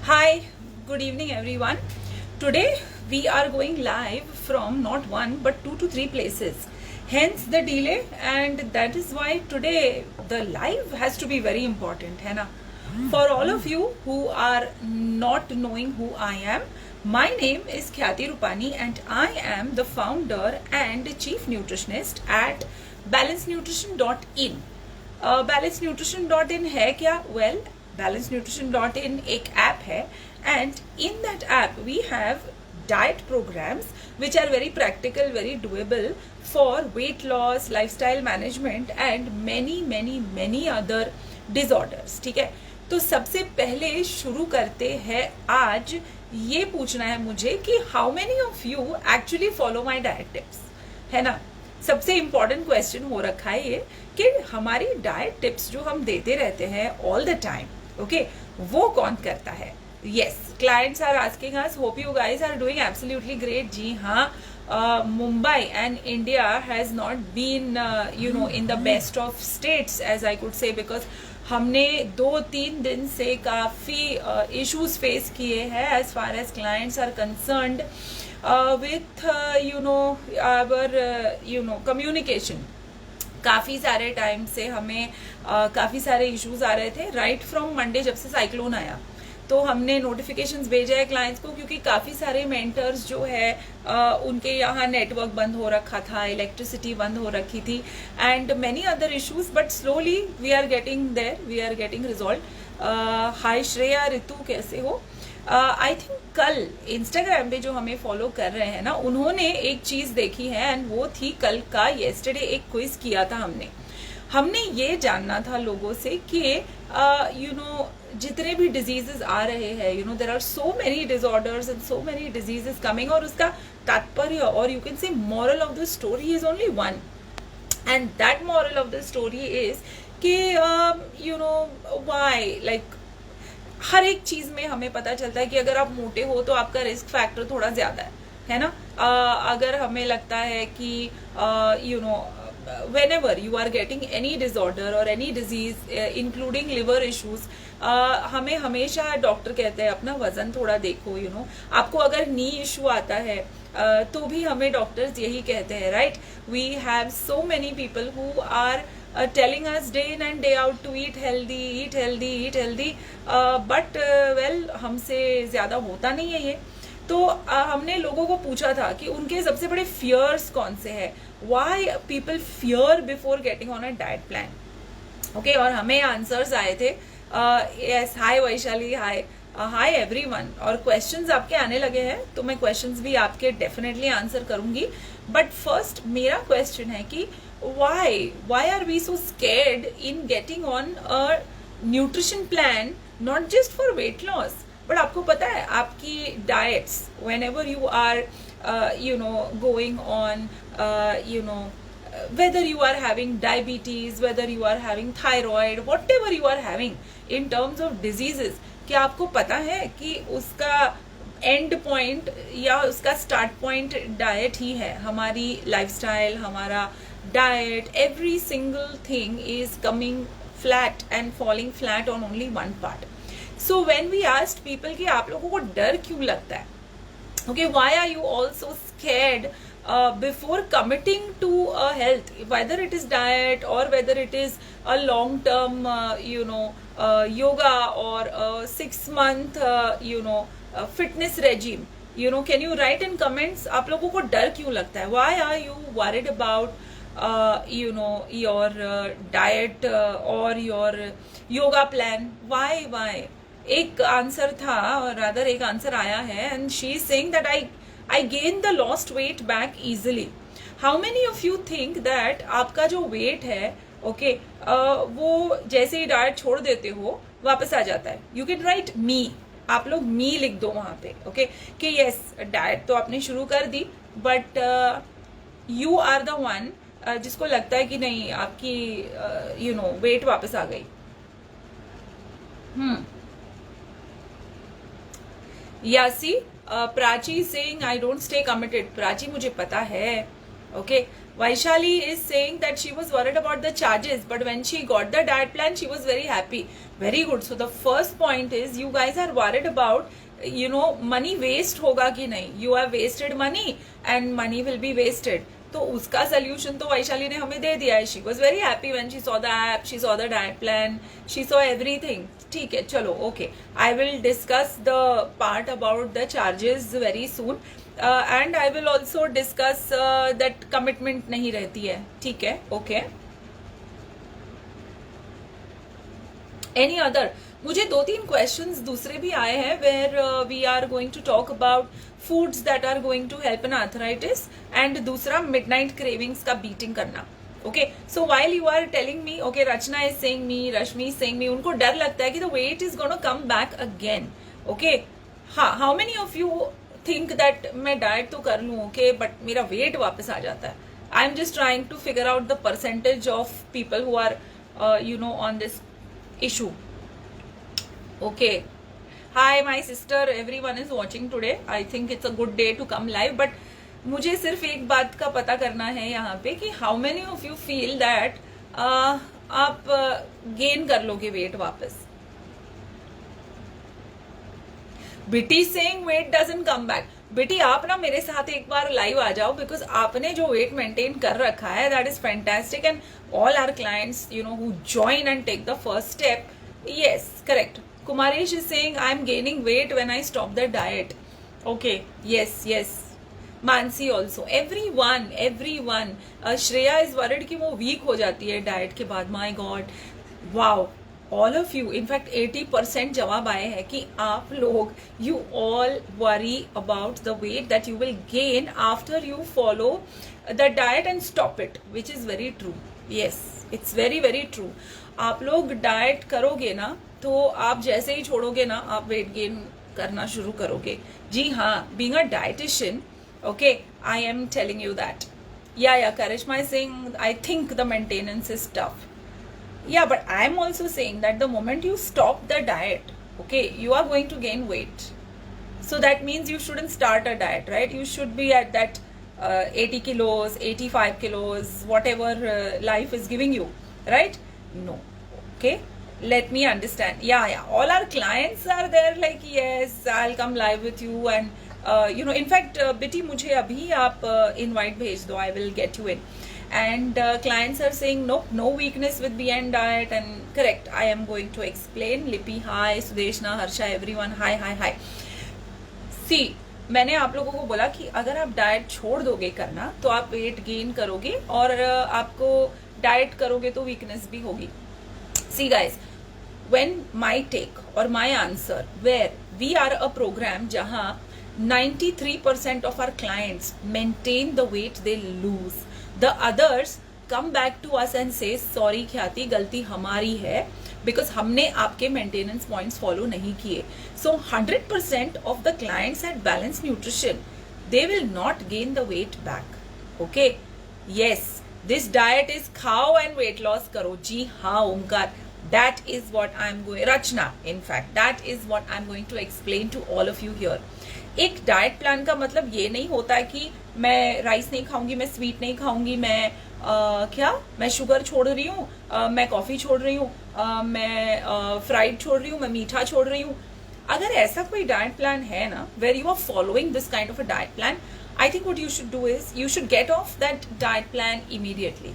Hi, good evening everyone. Today we are going live from not one but 2 to 3 places. Hence the delay, and that is why today the live has to be very important, है ना? For all of you who are not knowing who I am, my name is Khyati Rupani and I am the founder and chief nutritionist at balancenutrition.in. balancenutrition.in है क्या? Well, balancenutrition.in एक app है and in that app we have diet programs which are very practical, very doable for weight loss, lifestyle management and many other disorders. ठीक है, तो सबसे पहले शुरू करते हैं. आज ये पूछना है मुझे कि how many of you actually follow my diet tips, है ना? सबसे इम्पॉर्टेंट क्वेश्चन हो रखा है ये कि हमारी डाइट टिप्स जो हम देते रहते हैं ऑल द टाइम, ओके, वो कौन करता है? Yes, clients are asking us, hope you guys are doing absolutely great. जी हाँ, Mumbai and India has not been in the best of states as I could say, because हमने 2-3 दिन से काफी इश्यूज फेस किए हैं as far as clients are concerned with our communication. काफ़ी सारे टाइम से हमें काफ़ी सारे इश्यूज आ रहे थे राइट फ्रॉम मंडे, जब से साइक्लोन आया. तो हमने नोटिफिकेशंस भेजे हैं क्लाइंट्स को, क्योंकि काफ़ी सारे मेंटर्स जो है उनके यहाँ नेटवर्क बंद हो रखा था, इलेक्ट्रिसिटी बंद हो रखी थी and many other issues, but slowly we are getting there, we are getting resolve. Hi Shreya, Ritu, कैसे हो? आई थिंक कल इंस्टाग्राम पे जो हमें फॉलो कर रहे हैं ना, उन्होंने एक चीज देखी है एंड वो थी कल का येस्टरडे एक क्विज किया था हमने ये जानना था लोगों से कि जितने भी डिजीजेस आ रहे हैं, there are so many disorders and so many diseases coming, और उसका तात्पर्य और you can say moral of the story is only one, and that moral of the story is कि व्हाई, लाइक हर एक चीज में हमें पता चलता है कि अगर आप मोटे हो तो आपका रिस्क फैक्टर थोड़ा ज्यादा है ना? अगर हमें लगता है कि whenever you are getting any disorder or any disease including liver issues, हमें हमेशा डॉक्टर कहते हैं अपना वजन थोड़ा देखो. आपको अगर नी इशू आता है तो भी हमें डॉक्टर्स यही कहते हैं, right? We have so many people who are telling us day in and day out to eat healthy, but well, हमसे ज्यादा होता नहीं है ये. तो हमने लोगों को पूछा था कि उनके सबसे बड़े फियर्स कौन से हैं, why people fear before getting on a diet plan, okay? और हमें आंसर्स आए थे. यस, हाय वैशाली, हाय एवरीवन. और क्वेश्चंस आपके आने लगे हैं तो मैं क्वेश्चंस भी आपके डेफिनेटली आंसर करूंगी. बट फर्स्ट मेरा क्वेश्चन है कि why are we so scared in getting on a nutrition plan, not just for weight loss, but आपको पता है आपकी diets, whenever you are going on whether you are having diabetes, whether you are having thyroid, whatever you are having in terms of diseases, क्या आपको पता है कि उसका एंड पॉइंट या उसका स्टार्ट पॉइंट डाइट ही है? हमारी लाइफस्टाइल, हमारा diet, every single thing is coming flat and falling flat on only one part. So when we asked people कि आप लोगों को डर क्यों लगता है, okay, why are you also scared before committing to a health, whether it is diet or whether it is a long term yoga or a 6-month fitness regime, can you write in comments आप लोगों को डर क्यों लगता है? Why are you worried about your diet or your yoga plan? Why? एक answer था, और रादर एक आंसर आया है, and she is saying that I gained the lost weight back easily. How many of you think that आपका जो weight है, okay, वो जैसे ही डाइट छोड़ देते हो वापस आ जाता है? You can write me. आप लोग मी लिख दो वहां पे, ओके, कि यस, डाइट तो आपने शुरू कर दी, but you are the one जिसको लगता है कि नहीं, आपकी वेट वापस आ गई. यासी, Prachi saying I don't stay committed. Prachi, मुझे पता है, okay, Vaishali is saying that she was worried about the charges, but when she got the diet plan, she was very happy. Very good. So the first point is you guys are worried about, money waste होगा कि नहीं. You have wasted money and money will be wasted. तो उसका solution तो वैशाली ने हमें दे दिया है. She was very happy when she saw the app, she saw the diet plan, she saw everything. ठीक है, चलो okay. I will discuss the part about the charges very soon, and I will also discuss that commitment नहीं रहती है. ठीक है, okay. Any other? मुझे 2-3 questions दूसरे भी आए हैं where we are going to talk about foods that are going to help in arthritis, and दूसरा मिडनाइट क्रेविंग्स का बीटिंग करना. Okay, so while you are telling me, okay, Rachna is saying me, Rashmi is saying me, उनको डर लगता है कि the weight is gonna come back again. Okay, हाँ, how many of you think that मैं diet तो कर लूं, ओके, बट मेरा वेट वापस आ जाता है? I am just trying to figure out the percentage of people who are on this issue. Okay, hi my sister, everyone is watching today. I think it's a good day to come live, but मुझे सिर्फ एक बात का पता करना है यहाँ पे कि how many of you feel that आप गेन कर लोगे वेट वापस. Betty saying weight doesn't come back. बेटी आप ना मेरे साथ एक बार लाइव आ जाओ, बिकॉज आपने जो वेट मेंटेन कर रखा है that is fantastic, and all our clients who join and take the first step. Yes, correct. Kumaresh is saying I am gaining weight when I stop the diet. Okay, yes yes. Mansi also, everyone. Shreya is worried कि वो weak हो जाती है diet के बाद. My god, wow, all of you. In fact 80% जवाब आए हैं कि आप लोग, you all worry about the wait that you will gain after you follow the diet and stop it, which is very true. Yes, it's very very true. आप लोग diet करोगे ना, तो आप जैसे ही छोड़ोगे ना, आप वेट गेन करना शुरू करोगे. जी हाँ, being a dietitian, okay, I am telling you that. Yeah, Karishma is saying I think the maintenance is tough. Yeah, but I am also saying that the moment you stop the diet, okay, you are going to gain weight. So that means you shouldn't start a diet, right? You should be at that 80 kilos, 85 kilos, whatever life is giving you, right? No. Okay, let me understand. Yeah, all our clients are there like, yes, I'll come live with you, and in fact, Bitty, मुझे अभी आप invite भेज दो, I will get you in. And clients are saying no weakness with BN diet, and correct, I am going to explain. Lippy, hi. Sudeshna, Harsha, everyone, hi. See, मैंने आप लोगों को बोला कि अगर आप डाइट छोड़ दोगे करना, तो आप वेट गेन करोगे, और आपको डाइट करोगे तो वीकनेस भी होगी. See guys, when my take or my answer, where we are a program जहाँ 93% of our clients maintain the weight they lose. The others come back to us and say, sorry ख्याति, गलती हमारी है, because हमने आपके maintenance points follow नहीं किए. So 100% of the clients at balanced nutrition, they will not gain the weight back. Okay? Yes, this diet is खाओ and weight loss करो. जी हाँ Omkar, that is what I'm going, Rachna, in fact, that is what I'm going to explain to all of you here. एक diet plan का मतलब ये नहीं होता है कि मैं राइस नहीं खाऊंगी, मैं स्वीट नहीं खाऊंगी, मैं शुगर छोड़ रही हूँ, मैं कॉफी छोड़ रही हूँ, मैं फ्राइड छोड़ रही हूँ, मैं मीठा छोड़ रही हूँ. अगर ऐसा कोई डाइट प्लान है ना, where you are following this kind of a diet plan, I think what you should do is you should get off that diet plan immediately.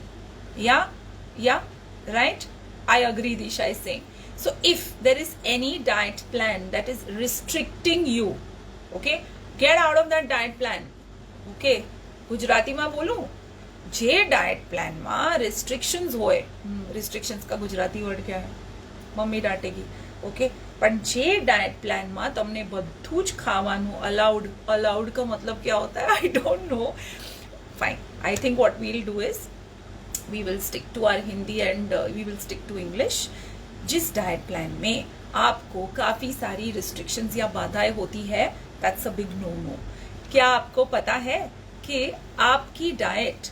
Yeah right, I agree, Disha is saying. So if there is any diet plan that is restricting you, okay, get out of that diet plan. Okay, Gujarati में बोलूं, जे diet plan में restrictions होए, restrictions का Gujarati word क्या है, mummy डांटेगी. Okay, पण जे diet plan में तमने બધું જ ખાવાનું allowed का मतलब क्या होता है, I don't know. Fine, I think what we'll do is we will stick to our Hindi and we will stick to English. जिस डाइट प्लान में आपको काफी सारी रिस्ट्रिक्शंस या बाधाएं होती है, that's a big no-no. क्या आपको पता है कि आपकी डाइट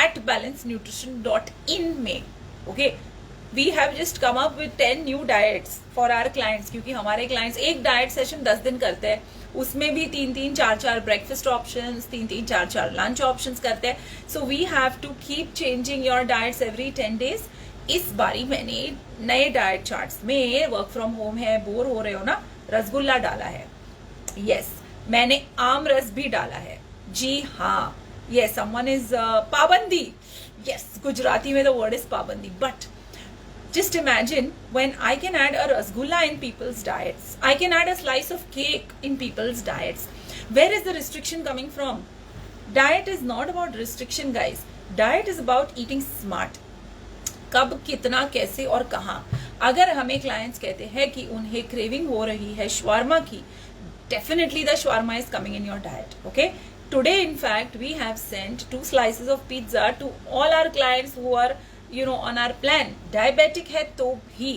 at balancenutrition.in में, ओके, we have just come up with 10 new diets for our clients, क्योंकि हमारे क्लाइंट्स एक डाइट सेशन 10 दिन करते हैं, उसमें भी 3-3, 4-4 ब्रेकफास्ट ऑप्शंस, 3-3, 4-4 लंच ऑप्शंस करते हैं. So we have to keep changing your diets every 10 days. इस बारी मैंने नए डाइट चार्ट्स में, वर्क फ्रॉम होम है, बोर हो रहे हो ना, रसगुल्ला डाला है. यस, मैंने आम रस भी डाला है. जी हाँ, यस, समवन इज पाबंदी. यस, गुजराती में द वर्ड इज पाबंदी. But just imagine when I can add a rasgulla in people's diets, I can add a slice of cake in people's diets. Where is the restriction coming from? Diet is not about restriction, guys. Diet is about eating smart. कब, कितना, कैसे और कहाँ. अगर हमें clients कहते हैं कि उन्हें क्रेविंग हो रही है शवारमा की, definitely the shawarma is coming in your diet. Okay, today in fact we have sent 2 slices of pizza to all our clients who are on our plan. Diabetic है तो भी,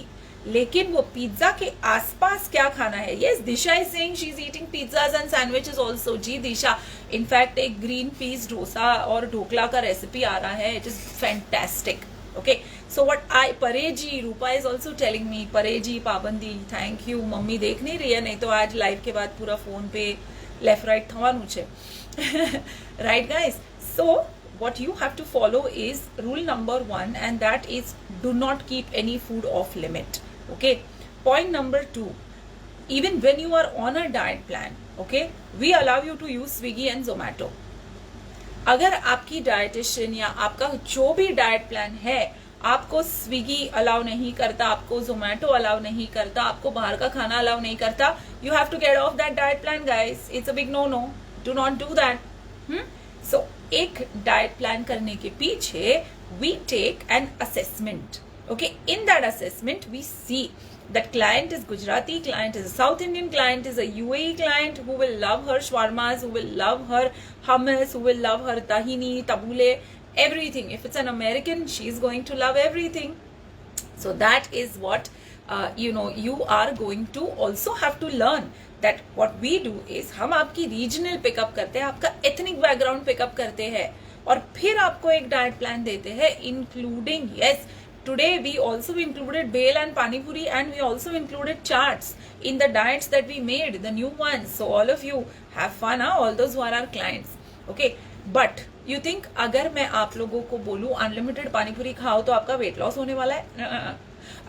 लेकिन वो पिज्जा के आसपास क्या खाना है. Yes, Disha is saying she is eating pizzas and sandwiches also. जी दिशा, इनफैक्ट एक ग्रीन पीस डोसा और ढोकला का रेसिपी आ रहा है. It is fantastic. Okay, so what I, Pareji, Rupa is also telling me, Pareji पाबंदी, थैंक यू. मम्मी देख नहीं रही है, नहीं तो आज लाइव के बाद पूरा फोन पे लेफ्ट राइट थवानु छे. Right guys, so what you have to follow is rule number 1, and that is do not keep any food off limit. Okay, point number 2, even when you are on a diet plan, okay, we allow you to use Swiggy and Zomato. अगर आपकी dietitian या आपका जो भी diet plan है, आपको Swiggy allow नहीं करता, आपको जोमेटो अलाउ नहीं करता, आपको बाहर का खाना अलाउ नहीं करता, you have to get off that diet plan guys. It's a big no no. Do not do that. So एक डाइट प्लान करने के पीछे we take an assessment. Okay, in that assessment we see that client is Gujarati, client is a South Indian client, is a UAE client who will love her shawarmas, who will love her hummus, who will love her tahini, tabule, everything. If it's an American, she's going to love everything. So that is what you are going to also have to learn. That what we do is हम आपकी regional pickup करते हैं, आपका ethnic background pickup करते हैं, और फिर आपको एक डाइट प्लान देते हैं, including, yes, today we also included bhel and pani puri, and we also included charts in the diets that we made, the new ones. So all of you have fun, all those who are our clients. Okay, but you think अगर मैं आप लोगों को बोलूं unlimited पानी पूरी खाओ तो आपका वेट लॉस होने वाला है?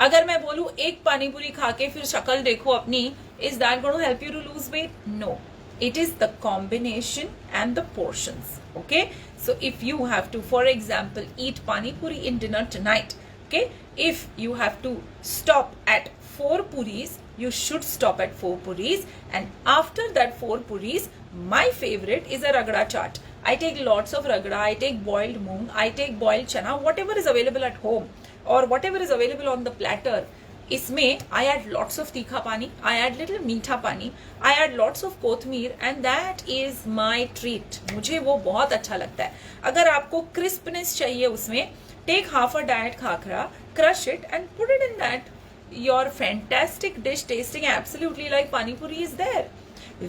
अगर मैं बोलूं एक पानी पूरी खा के फिर शक्ल देखो अपनी, is that going to help you to lose weight? No. It is the combination and the portions. Okay, so if you have to, for example, eat pani puri in dinner tonight, okay, if you have to stop at 4 puris, you should stop at 4 puris, and after that 4 puris, my favorite is a ragda chaat. I take lots of ragda, I take boiled moong, I take boiled chana, whatever is available at home or whatever is available on the platter. इसमें I add lots of तीखा पानी, I add little मीठा पानी, I add lots of कोथमीर, and that is my treat. मुझे वो बहुत अच्छा लगता है. अगर आपको क्रिस्पनेस चाहिए उसमें, take half a diet khakra, crush it and put it in that. Your fantastic dish tasting absolutely like pani puri is there.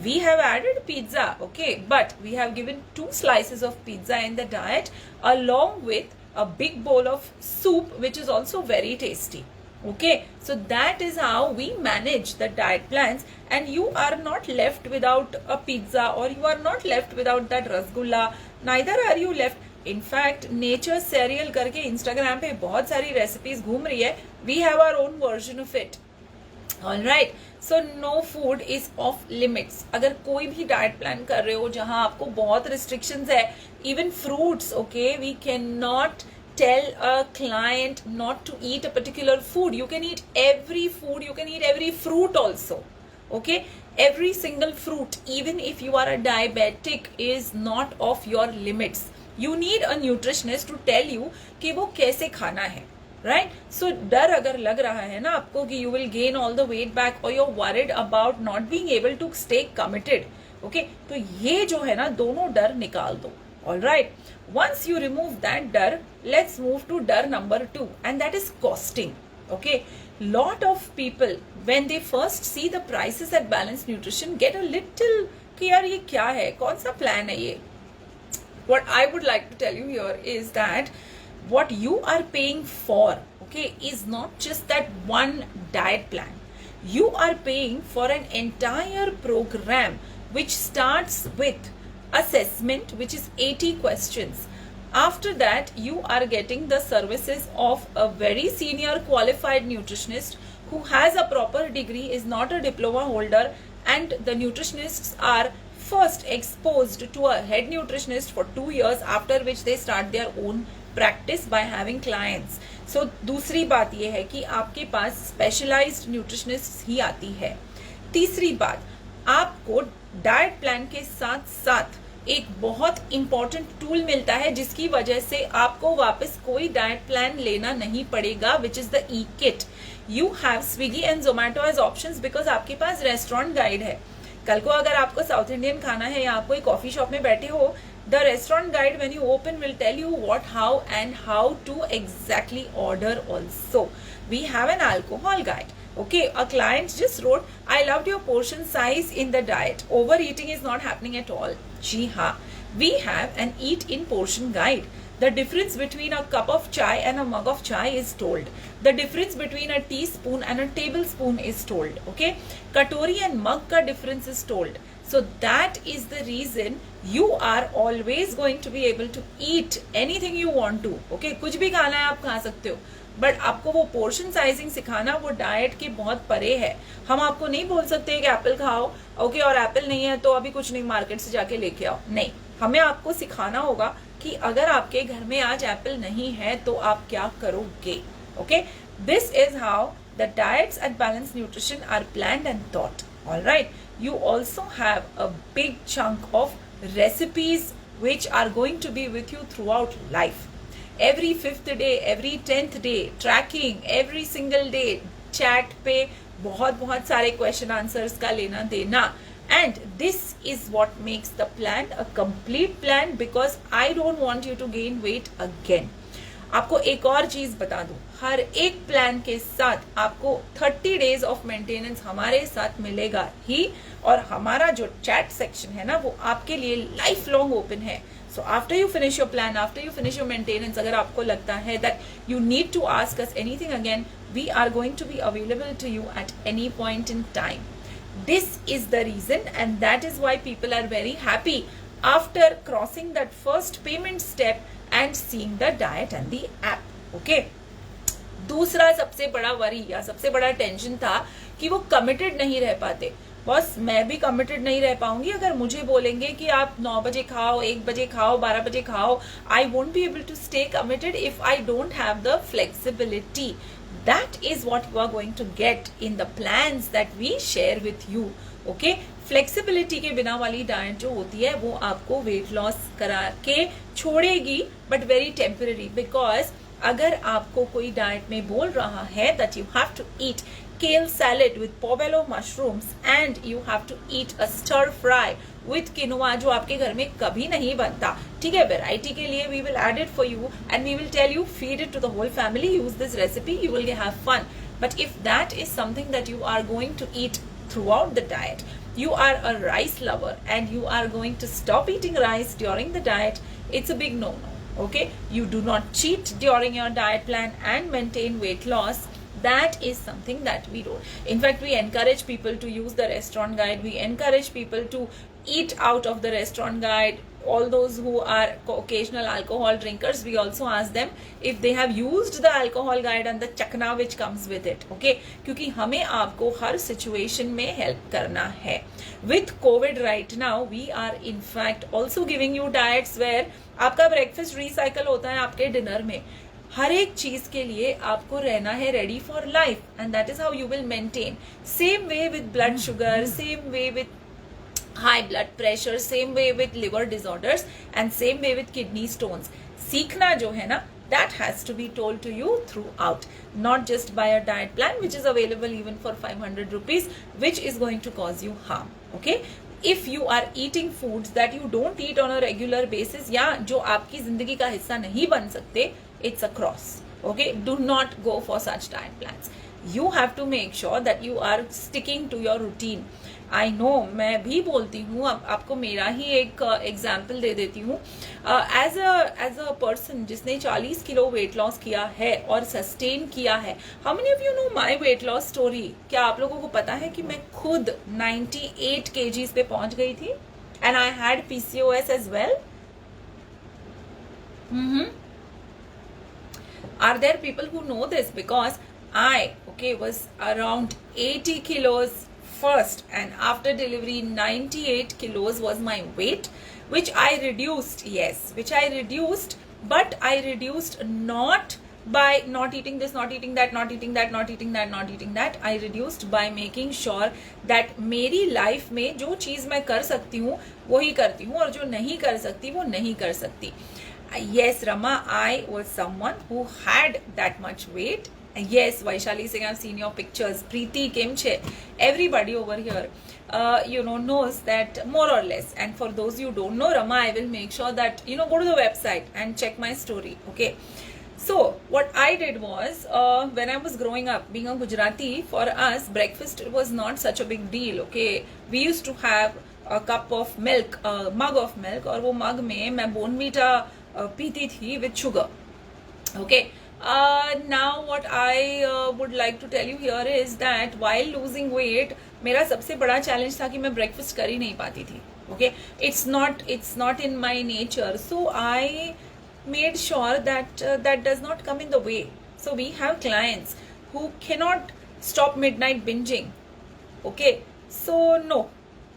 We have added pizza, okay, but we have given 2 slices of pizza in the diet along with a big bowl of soup, which is also very tasty. Okay, so that is how we manage the diet plans, and you are not left without a pizza, or you are not left without that rasgulla, neither are you left. In fact nature cereal करके Instagram पे बहुत सारी recipes घूम रही है. We have our own version of it. Alright, so no food is off limits. अगर कोई भी डाइट प्लान कर रहे हो जहां आपको बहुत रिस्ट्रिक्शंस है, even fruits, okay, we can not tell a client not to eat a particular food. You can eat every food, you can eat every fruit also. Okay, every single fruit, even if you are a diabetic, is not off your limits. You need a nutritionist to tell you कि वो कैसे खाना है, right? So डर अगर लग रहा है ना आपको कि you will gain all the weight back, or you're worried about not being able to stay committed, okay, तो ये जो है ना दोनों डर निकाल दो. Alright, once you remove that dar, let's move to dar number 2, and that is costing. Okay, lot of people when they first see the prices at Balanced Nutrition get a little कि यार ये क्या है, कौन सा plan है ये. What I would like to tell you here is that what you are paying for, okay, is not just that one diet plan. You are paying for an entire program which starts with assessment, which is 80 questions. After that, you are getting the services of a very senior qualified nutritionist who has a proper degree, is not a diploma holder, and the nutritionists are first exposed to a head nutritionist for 2 years, after which they start their own practice by having clients. So दूसरी बात यह है कि आपके पास specialised nutritionist ही आती है. तीसरी बात, आपको डाइट प्लान के साथ साथ एक बहुत इंपॉर्टेंट टूल मिलता है जिसकी वजह से आपको वापस कोई डाइट प्लान लेना नहीं पड़ेगा, which is the E kit. You have Swiggy and Zomato as options because आपके पास रेस्टोरेंट गाइड है. कल को अगर आपको साउथ इंडियन खाना है या आप कोई कॉफी शॉप में बैठे हो, the restaurant guide when you open will tell you what, how and how to exactly order also. We have an alcohol guide. Okay, a client just wrote, I loved your portion size in the diet. Overeating is not happening at all. Ji ha. We have an eat in portion guide. The difference between a cup of chai and a mug of chai is told. The difference between a teaspoon and a tablespoon is told. Okay, katori and mug ka difference is told. So that is the reason you are always going to be able to eat anything you want to. Okay, कुछ भी खाना है आप खा सकते हो, but आपको वो पोर्शन साइजिंग सिखाना वो डाइट के बहुत परे है. हम आपको नहीं बोल सकते कि एप्पल खाओ, ओके, और एप्पल नहीं है तो अभी कुछ नहीं, मार्केट से जाके लेके आओ. नहीं, हमें आपको सिखाना होगा कि अगर आपके घर में आज एप्पल नहीं है तो आप क्या करोगे. Okay, this is how the diets at Balance Nutrition are planned and thought. Alright, you also have a big chunk of recipes which are going to be with you throughout life. Every 5th day, every 10th day, tracking every single day, chat पे बहुत सारे question answers का लेना देना. And this is what makes the plan a complete plan, because I don't want you to gain weight again. आपको एक और चीज बता दूं, हर एक प्लान के साथ आपको 30 डेज ऑफ मेंटेनेंस हमारे साथ मिलेगा ही, और हमारा जो चैट सेक्शन है ना वो आपके लिए लाइफ लॉन्ग ओपन है. So after you finish your plan, after you finish your maintenance, अगर आपको लगता है that you need to ask us anything again, we are going to be available to you at any point in time. This is the reason, and that is why people are very happy after crossing that first payment step and seeing the diet and the app. Okay. दूसरा सबसे बड़ा worry या सबसे बड़ा tension था कि वो committed नहीं रह पाते. बस मैं भी कमिटेड नहीं रह पाऊंगी अगर मुझे बोलेंगे कि आप 9 बजे खाओ, 1 बजे खाओ, 12 बजे खाओ. I won't be able to stay committed if I don't have the flexibility. That is what you are going to get in the plans that we share with you. Okay, flexibility के बिना वाली diet जो होती है वो आपको weight loss करा के छोड़ेगी, बट वेरी टेम्पररी. बिकॉज अगर आपको कोई डाइट में बोल रहा है that you have to eat kale salad with pomelo mushrooms and you have to eat a stir fry with quinoa, जो आपके घर में कभी नहीं बनता, ठीक है, वैरायटी के लिए we will add it for you and we will tell you feed it to the whole family, use this recipe, you will have fun. But if that is something that you are going to eat throughout the diet, you are a rice lover and you are going to stop eating rice during the diet, it's a big no-no. Okay, you do not cheat during your diet plan and maintain weight loss. That is something that we do. In fact, we encourage people to use the restaurant guide. We encourage people to eat out of the restaurant guide. All those who are occasional alcohol drinkers, we also ask them if they have used the alcohol guide and the chakna which comes with it. Okay, क्योंकि हमें आपको हर situation में help करना है. With COVID right now, we are in fact also giving you diets where आपका breakfast recycle होता है आपके dinner में. हर एक चीज के लिए आपको रहना है ready for life, and that is how you will maintain. Same way with blood sugar, same way with high blood pressure, same way with liver disorders and same way with kidney stones. सीखना जो है ना, that has to be told to you throughout, not just by a diet plan which is available even for 500 rupees, which is going to cause you harm. Okay, if you are eating foods that you don't eat on a regular basis या जो आपकी जिंदगी का हिस्सा नहीं बन सकते, it's a cross. Okay, do not go for such diet plans. You have to make sure that you are sticking to your routine. I know, मैं भी बोलती हूँ, अब आपको मेरा ही एक एग्जाम्पल दे देती हूँ. एज अ पर्सन जिसने 40 किलो वेट लॉस किया है और सस्टेन किया है. How many of you know my weight loss story? क्या आप लोगों को पता है कि मैं खुद 98 kgs पे पहुंच गई थी and I had PCOS as well. Are there people who know this? Because I, was around 80 kilos first, and after delivery 98 kilos was my weight, which I reduced. Yes, which I reduced, but I reduced not by not eating this, not eating that, not eating that, not eating that, not eating that. I reduced by making sure that मेरी life में जो चीज मैं कर सकती हूँ वो ही करती हूँ और जो नहीं कर सकती वो नहीं कर सकती. Yes, Rama, I was someone who had that much weight. Yes, Vaishali Singh, I've seen your pictures. Preeti Kimche, everybody over here, knows that more or less. And for those you don't know, Rama, I will make sure that, go to the website and check my story. Okay. So, what I did was, when I was growing up, being a Gujarati, for us, breakfast was not such a big deal. Okay. We used to have a cup of milk, a mug of milk, और वो mug में मैं Bournvita पीती थी with sugar. Okay. Now what I would like to tell you here is that while losing weight, मेरा सबसे बड़ा challenge था कि मैं breakfast कर ही नहीं पाती थी. Okay. It's not in my nature. So I made sure that that does not come in the way. So we have clients who cannot stop midnight binging. Okay. So no,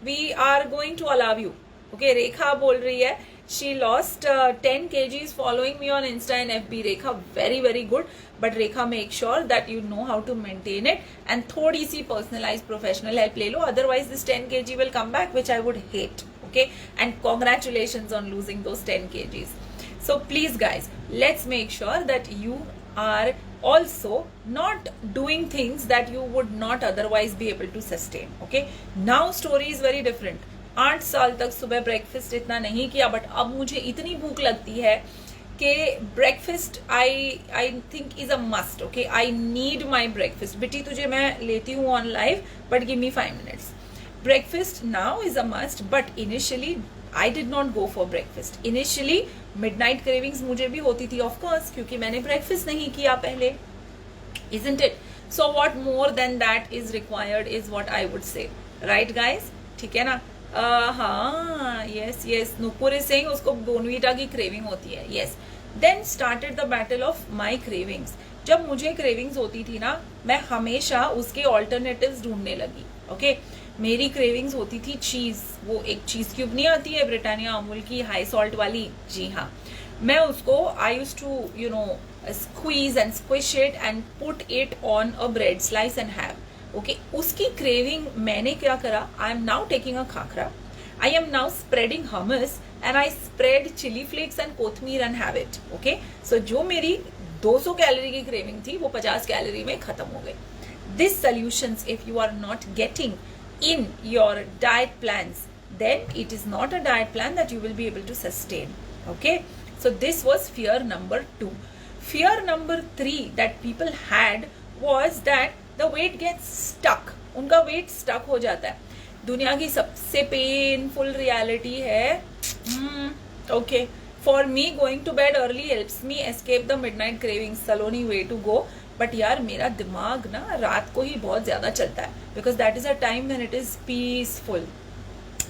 we are going to allow you. Okay. Rekha बोल रही है. She lost 10 kgs following me on Insta and FB. Rekha, very, very good. But Rekha, make sure that you know how to maintain it. And थोड़ी सी personalized professional help ले लो. Otherwise, this 10 kg will come back, which I would hate. Okay? And congratulations on losing those 10 kgs. So please, guys, let's make sure that you are also not doing things that you would not otherwise be able to sustain. Okay? Now, story is very different. 8 साल तक सुबह breakfast इतना नहीं किया, but अब मुझे इतनी भूख लगती है कि breakfast I think is a must. Okay, I need my breakfast. बेटी तुझे मैं लेती हूँ on live, but give me 5 minutes. Breakfast now is a must, but initially I did not go for breakfast. Initially midnight cravings मुझे भी होती थी, of course, क्योंकि मैंने ब्रेकफास्ट नहीं किया पहले. Isn't it? So what more than that is required is what I would say. Right, guys? ठीक है ना? हाँ, yes, नुपुर इज सेइंग उसको बोनवीटा की क्रेविंग होती है. yes. Then started the battle of my cravings. जब मुझे क्रेविंग्स होती थी ना, मैं हमेशा उसके ऑल्टरनेटिव्स ढूंढने लगी. ओके, मेरी क्रेविंग्स होती थी चीज. वो एक चीज क्यूब नहीं आती है ब्रिटानिया अमूल की हाई सॉल्ट वाली? जी हाँ, मैं उसको I used to squeeze and squish it and put it on a bread slice and have. Okay, उसकी क्रेविंग मैंने क्या करा? I am now taking a khakhra. I am now spreading hummus and I spread chili flakes and कोथमीर and have it. Okay, so जो मेरी 200 calorie की craving थी वो 50 कैलोरी में खत्म हो गई. These solutions, if you are not getting in your diet plans, then it is not a diet plan that you will be able to sustain. Okay, so this was fear number 2. Fear number 3 that people had was that the weight gets stuck. उनका weight stuck हो जाता है. दुनिया की सबसे painful reality है. Okay, for me going to bed early helps me escape the midnight cravings. Saloni way to go. But यार मेरा दिमाग ना रात को ही बहुत ज़्यादा चलता है, because that is a time when it is peaceful.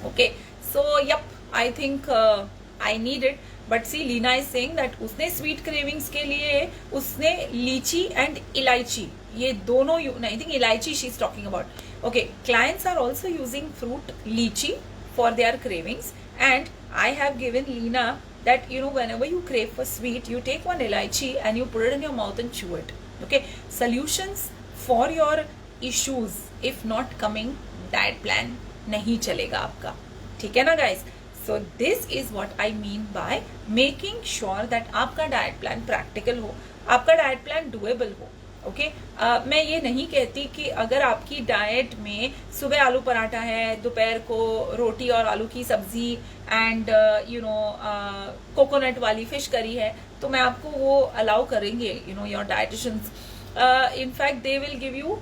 Okay, so yep, I think I need it. But see, Leena is saying that उसने sweet cravings के लिए उसने लीची and इलायची ये दोनों I think इलायची she's talking about. Okay, clients are also using fruit lychee for their cravings, and I have given Leena that whenever you crave for sweet, you take one elaichi and you put it in your mouth and chew it. Okay, solutions for your issues if not coming, diet plan नहीं चलेगा आपका. ठीक है ना guys? So this is what I mean by making sure that आपका diet plan practical हो, आपका diet plan doable हो. ओके, मैं ये नहीं कहती कि अगर आपकी डाइट में सुबह आलू पराठा है, दोपहर को रोटी और आलू की सब्जी एंड कोकोनट वाली फिश करी है, तो मैं आपको वो अलाउ करेंगे your dietitians in fact they will give you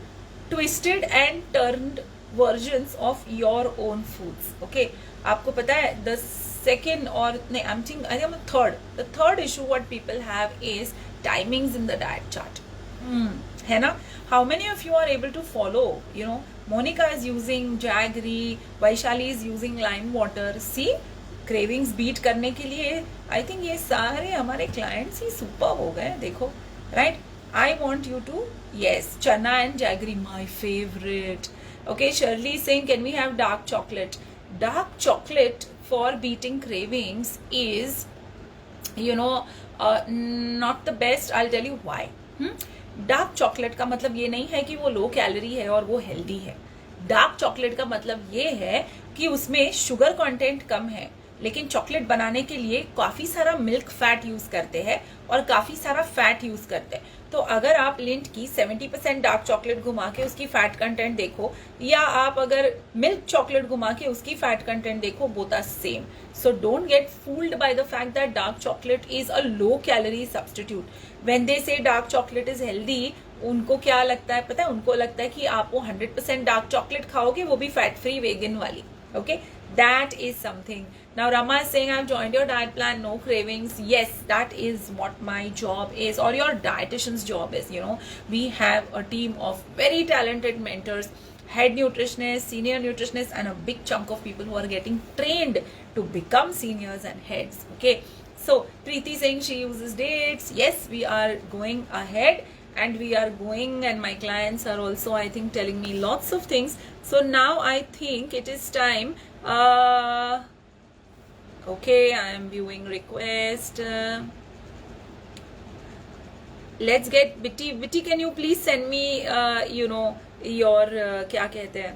twisted and turned versions of your own foods. Okay, आपको पता है the second or नहीं, I think the third issue what people have is timings in the diet chart. है ना? How many of you are able to follow? You know, Monica is using jaggery, Vaishali is using lime water. See, cravings beat करने के लिए I think ये सारे हमारे clients ही super हो गए, देखो, right? I want you to, yes, chana and jaggery, my favorite. Okay, Shirley is saying, can we have dark chocolate? Dark chocolate for beating cravings is, you know, not the best. I'll tell you why. Dark chocolate का मतलब ये नहीं है कि वो low calorie है और वो हेल्दी है. डार्क चॉकलेट का मतलब ये है कि उसमें शुगर कंटेंट कम है, लेकिन चॉकलेट बनाने के लिए काफी सारा मिल्क फैट यूज करते हैं और काफी सारा फैट यूज करते हैं. तो अगर आप लिंट की 70% डार्क चॉकलेट घुमा के उसकी फैट कंटेंट देखो, या आप अगर मिल्क चॉकलेट घुमा के उसकी फैट कंटेंट देखो, both are same. So don't get fooled by the fact that dark chocolate is a low calorie substitute. When they say dark chocolate is healthy, उनको क्या लगता है पता है? उनको लगता है कि आप वो 100% डार्क चॉकलेट खाओगे, वो भी फैट फ्री वेगन वाली. Okay, that is something. Now Rama is saying, I've joined your diet plan, no cravings. Yes, that is what my job is, or your dietitian's job is. You know, we have a team of very talented mentors, head nutritionists, senior nutritionists, and a big chunk of people who are getting trained to become seniors and heads. Okay, so Preeti saying she uses dates. Yes, we are going ahead and we are going, and my clients are also, I think, telling me lots of things. So now I think it is time. Okay, I am viewing request. Let's get Bitty, can you please send me you know, your क्या कहते हैं,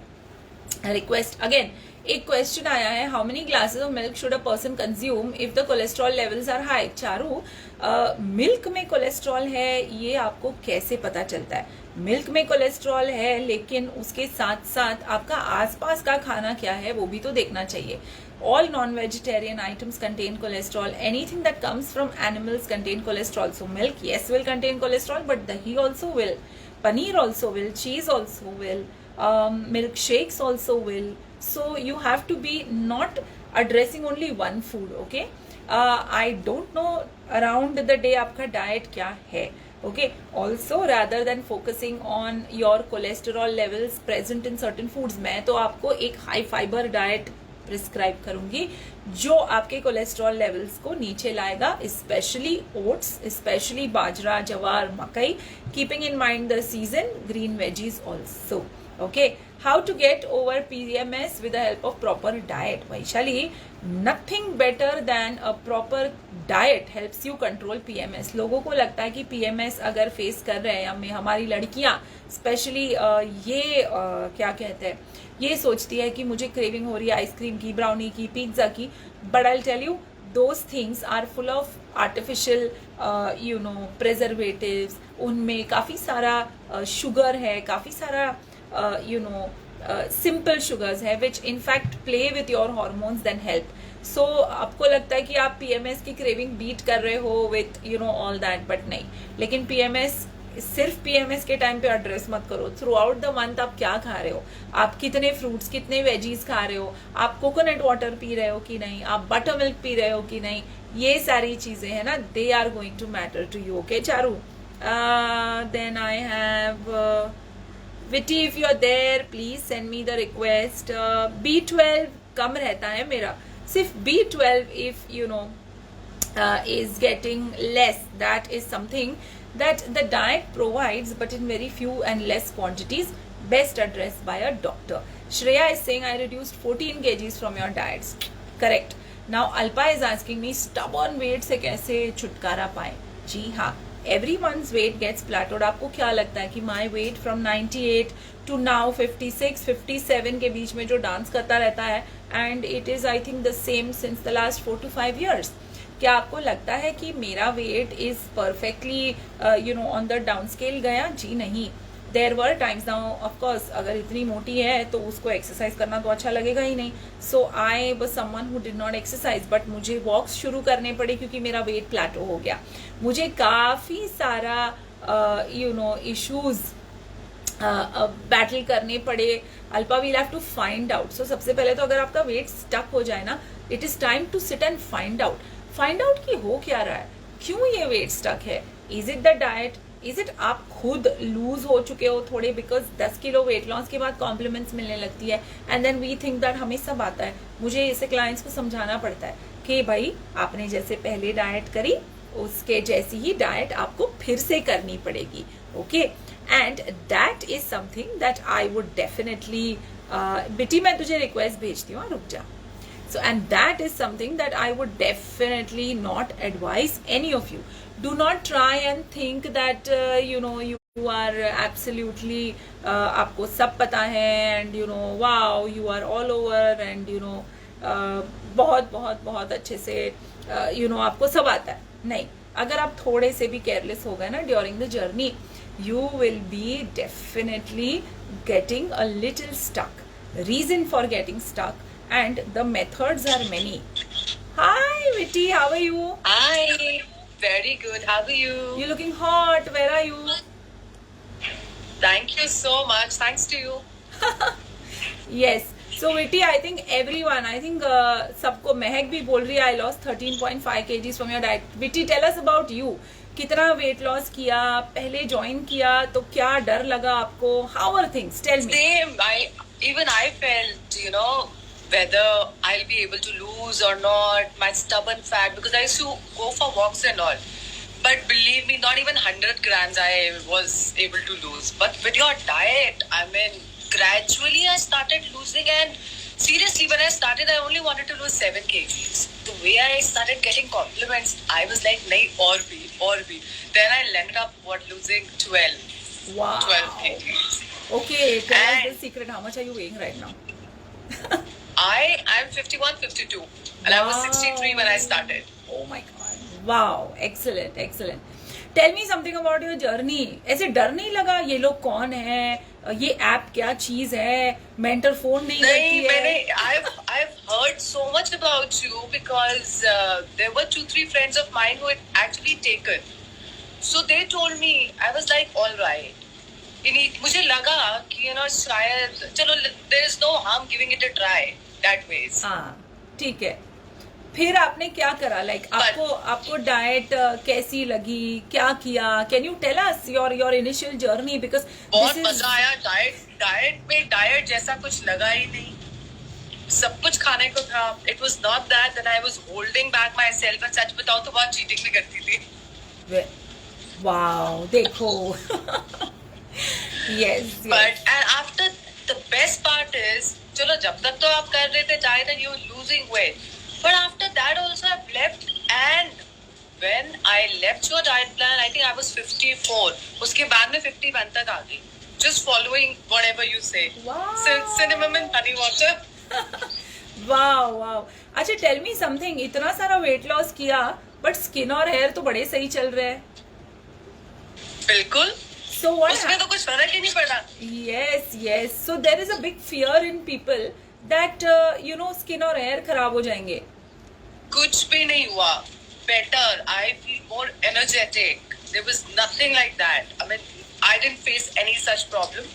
request again. एक question आया है, how many glasses of milk should a person consume if the cholesterol levels are high. Charu, milk में cholesterol है ये आपको कैसे पता चलता है? मिल्क में कोलेस्ट्रॉल है, लेकिन उसके साथ साथ आपका आसपास का खाना क्या है वो भी तो देखना चाहिए. All non-vegetarian items contain cholesterol. Anything that comes from animals contain cholesterol. So milk, yes, will contain cholesterol, but dahi also will. Paneer also will. Cheese also will. Milkshakes also will. So you have to be not addressing only one food. Okay. I don't know around the day आपका diet क्या है. Okay. Also, rather than focusing on your cholesterol levels present in certain foods, मैं तो आपको एक high fiber diet prescribe करूंगी जो आपके कोलेस्ट्रॉल लेवल्स को नीचे लाएगा, specially oats, specially bajra, jowar, makai, keeping in mind the season, green veggies also. Okay, how to get over PMS with the help of proper diet. Vaishali, nothing better than a proper diet helps you control PMS. लोगों को लगता है कि PMS अगर face कर रहे हैं, हमारी लड़कियां स्पेशली ये क्या कहते हैं, ये सोचती है कि मुझे क्रेविंग हो रही है आइसक्रीम की, ब्राउनी की, पिज्जा की. But I will tell you, those things are full of artificial you know, preservatives. उनमें काफी सारा शुगर है, काफी सारा you know, simple sugars है which in fact play with your hormones then help. So आपको लगता है कि आप PMS की क्रेविंग बीट कर रहे हो with you know all that, but नहीं. लेकिन PMS, सिर्फ PMS के टाइम पे एड्रेस मत करो. थ्रू आउट द मंथ आप क्या खा रहे हो, आप कितने फ्रूट्स, कितने वेजीज खा रहे हो, आप कोकोनट वाटर पी रहे हो कि नहीं, आप बटर मिल्क पी रहे हो कि नहीं, ये सारी चीजें है ना, they are going to matter to you. Okay Charu, then I have विटी, if you are there please send me the request. B12 कम रहता है मेरा, सिर्फ B12 if you know is getting less. That is something that the diet provides, but in very few and less quantities, best addressed by a doctor. Shreya is saying, I reduced 14 kgs from your diets. Correct. Now Alpa is asking me, stubborn weight से कैसे छुटकारा पाए? जी हाँ, everyone's weight gets plateaued. आपको क्या लगता है कि my weight from 98 to now 56, 57 के बीच में जो डांस करता रहता है, and it is I think the same since the last 4 to 5 years. क्या आपको लगता है कि मेरा weight is perfectly you know on the down scale गया? जी नहीं. There were times, now of course अगर इतनी मोटी है तो उसको एक्सरसाइज करना तो अच्छा लगेगा ही नहीं. So I was someone who did not exercise, but मुझे वॉक्स शुरू करने पड़े क्योंकि मेरा वेट प्लेटो हो गया. मुझे काफी सारा इश्यूज बैटल करने पड़े, Alpa will have to find out. So सबसे पहले तो अगर आपका वेट स्टक हो जाए ना, it is time to sit and find out कि हो क्या रहा है, क्यों ये वेट स्टक है. Is it the diet, is it आप खुद लूज हो चुके हो थोड़े, बिकॉज 10 किलो वेट लॉस के बाद कॉम्प्लीमेंट्स मिलने लगती है, and then we think that हमें सब आता है. मुझे ऐसे क्लाइंट्स को समझाना पड़ता है कि भाई आपने जैसे पहले डाइट करी उसके जैसी ही डाइट आपको फिर से करनी पड़ेगी. Okay, and that is something that I would definitely, बेटी मैं तुझे रिक्वेस्ट भेजती हूँ, रुक जा. So, and that is something that I would definitely not advise any of you. Do not try and think that you are absolutely आपको सब पता है, and wow, you are all over, and बहुत बहुत बहुत अच्छे से आपको सब आता है. नहीं, अगर आप थोड़े से भी केयरलेस हो गए ना during the journey, you will be definitely getting a little stuck. Reason for getting stuck, and the methods are many. Hi Vitti, how are you? Hi, very good. How are you? You're looking hot. Where are you? Thank you so much. Thanks to you. Yes. So Vitti, I think everyone, सबको, महक भी बोल रही है, I lost 13.5 kgs from your diet. Vitti, tell us about you. कितना weight loss किया, पहले join किया तो क्या डर लगा आपको? How are things? Tell me. Same. I felt, whether I'll be able to lose or not. My stubborn fat, because I used to go for walks and all. But believe me, not even 100 grams I was able to lose. But with your diet, gradually I started losing, and seriously, when I started, I only wanted to lose 7 kgs. The way I started getting compliments, I was like, nahi, aur bhi. Then I ended up losing 12. Wow. 12 kgs. Okay, tell us the secret. How much are you weighing right now? I'm 51, 52. And I was 63 when I started. Oh my god. Wow. Excellent, excellent. Tell me something about your journey. ऐसे डर नहीं लगा ये लोग कौन है, ये app क्या चीज है, मेंटर फोन नहीं करती है? I've heard so much about you, because there were 2-3 friends of mine who had actually taken. So they told me, I was like, all right. मुझे लगा कि शायद चलो, there is no harm giving it a try that ways. हाँ, ठीक है. फिर आपने क्या करा? आपको डाइट कैसी लगी, क्या किया? Can you tell us your initial journey? Because बहुत मजा आया. डाइट जैसा कुछ लगा ही नहीं. सब कुछ खाने को था. It was not that I was holding back my self. And such बताओ तो बहुत चीटिंग भी करती थी. वाओ, देखो. yes. But and after, the best part is, चलो जब तक तो आप कर रहे थे diet and you were losing weight, but after that also I've left, and when I left your diet plan, I think I was 54. उसके बाद में 51 तक आ गई, just following whatever you say. Wow. Cinnamon and honey water. wow. अच्छा, tell me something. इतना सारा weight loss किया, but skin और हेयर तो बड़े सही चल रहे हैं. बिल्कुल. So what? उसमें तो कुछ फर्क ही नहीं पड़ा. Yes. So there is a big fear in people that skin और hair खराब हो जाएंगे. कुछ भी नहीं हुआ. Better. I feel more energetic. There was nothing like that. I mean, I didn't face any such problem,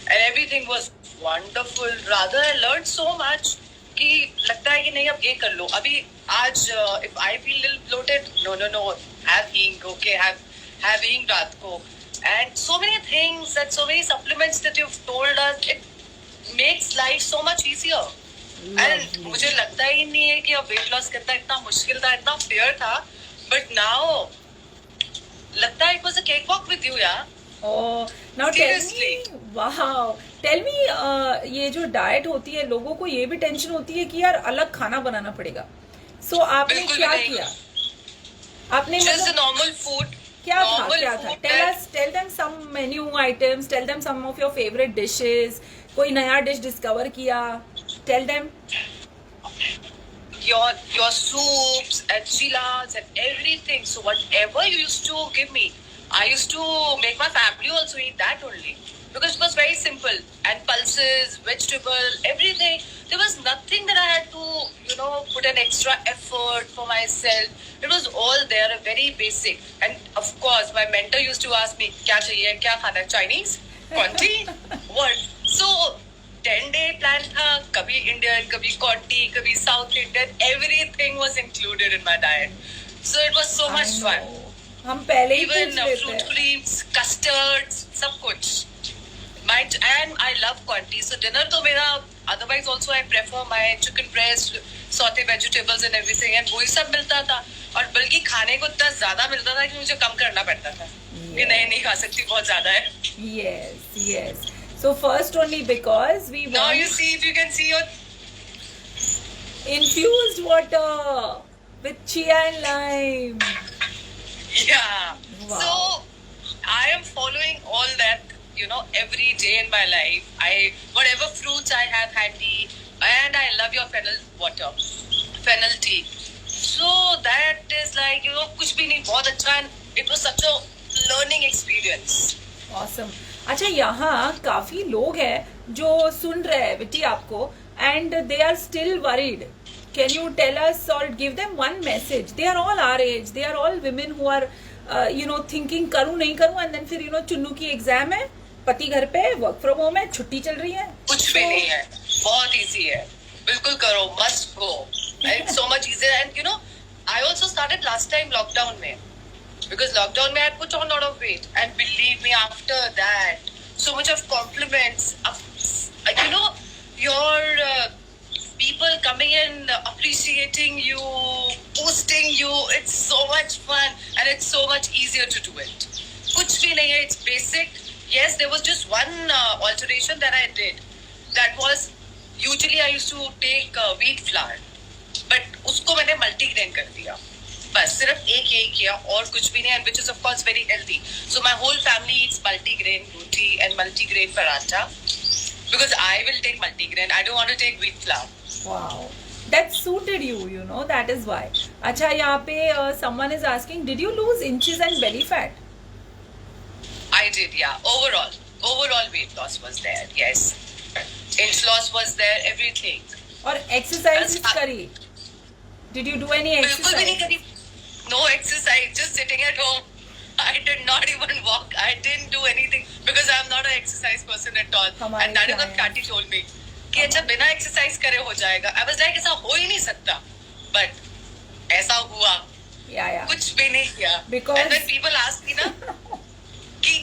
and everything was wonderful. Rather, I learned so much कि लगता है कि नहीं, अब ये कर लो. अभी आज if I feel little bloated, no. Have hing, okay. Have hing रात को. And so many things and so many supplements that you've told us, it makes life so much easier. And मुझे लगता ही नहीं है कि अब वेट लॉस करना इतना मुश्किल था, इतना फेयर था. But now लगता है it was a cakewalk with you, yeah. Oh, now seriously. Tell me, ये जो डाइट होती है, लोगों को ये भी टेंशन होती है कि यार अलग खाना बनाना पड़ेगा. So आपने क्या किया? आपने just the normal food. क्या था? Tell them some menu items. Tell them some of your favorite dishes. कोई नया डिश डिस्कवर किया? Tell them. Your soups and chilas and everything. So whatever you used to give me, I used to make my family also eat that only, because it was very simple. And pulses, vegetable, everything. There was nothing that I had to, put an extra effort for myself. It was all there, a very basic. And of course, my mentor used to ask me, क्या चाहिए, क्या खाना है, Chinese, Conti, what? So 10-day plan था, कभी Indian, कभी Conti, कभी South Indian, everything was included in my diet. So it was so much fun. हम पहले ही Even पूछ लेते fruit हैं. creams, custards, सब कुछ. And I love Conti. So dinner तो मेरा, otherwise also I prefer my chicken breast, sauté vegetables and everything. And वही सब मिलता था. और बल्कि खाने को इतना ज्यादा मिलता था कि मुझे कम करना पड़ता था. कि नहीं खा सकती, बहुत ज्यादा है. Yes. So first only because we Now want you see, if you can see your infused water with chia and lime. Yeah. Wow. So I am following all that, every day in my life. Whatever fruits I have handy, and I love your fennel water, fennel tea. So that is like, कुछ भी नहीं, बहुत अच्छा, and it was such a learning experience. Awesome. अच्छा, यहाँ काफी लोग हैं जो सुन रहे हैं बेटी आपको, and they are still worried. Can you tell us or give them one message? They are all our age. They are all women who are, thinking करूँ नहीं करूँ, and then फिर चुन्नू की एग्जाम है, पति घर पे, वर्क फ्रॉम होम है, छुट्टी चल रही है. कुछ भी नहीं है, बहुत easy है, बिल्कुल करो, must go. And it's so much easier. And I also started last time lockdown में, because lockdown में I had put on a lot of weight, and believe me, after that, so much of compliments, your people coming in, appreciating you, boosting you. It's so much fun, and it's so much easier to do it. कुछ भी नहीं है, it's basic. Yes, there was just one alteration that I did. That was, usually I used to take wheat flour, but उसको मैंने multigrain कर दिया. बस सिर्फ एक यही किया और कुछ भी नहीं, and which is of course very healthy. So my whole family eats multigrain roti and multigrain paratha, because I will take multigrain. I don't want to take wheat flour. Wow, that suited you. That is why. अच्छा, यहाँ पे someone is asking, did you lose inches and belly fat? I did, yeah. Overall weight loss was there. Yes, inch loss was there. Everything. और exercise करी? Did you do any बिल्कुल भी नहीं exercise? करी. No exercise, just sitting at home. I did not even walk. I didn't do anything because I'm not an exercise person at all. And that is what Kati told me. कि अच्छा बिना exercise करे हो जाएगा. I was like, ऐसा हो ही नहीं सकता. But ऐसा हुआ. Yeah. कुछ भी नहीं किया. Because And when people ask me ना कि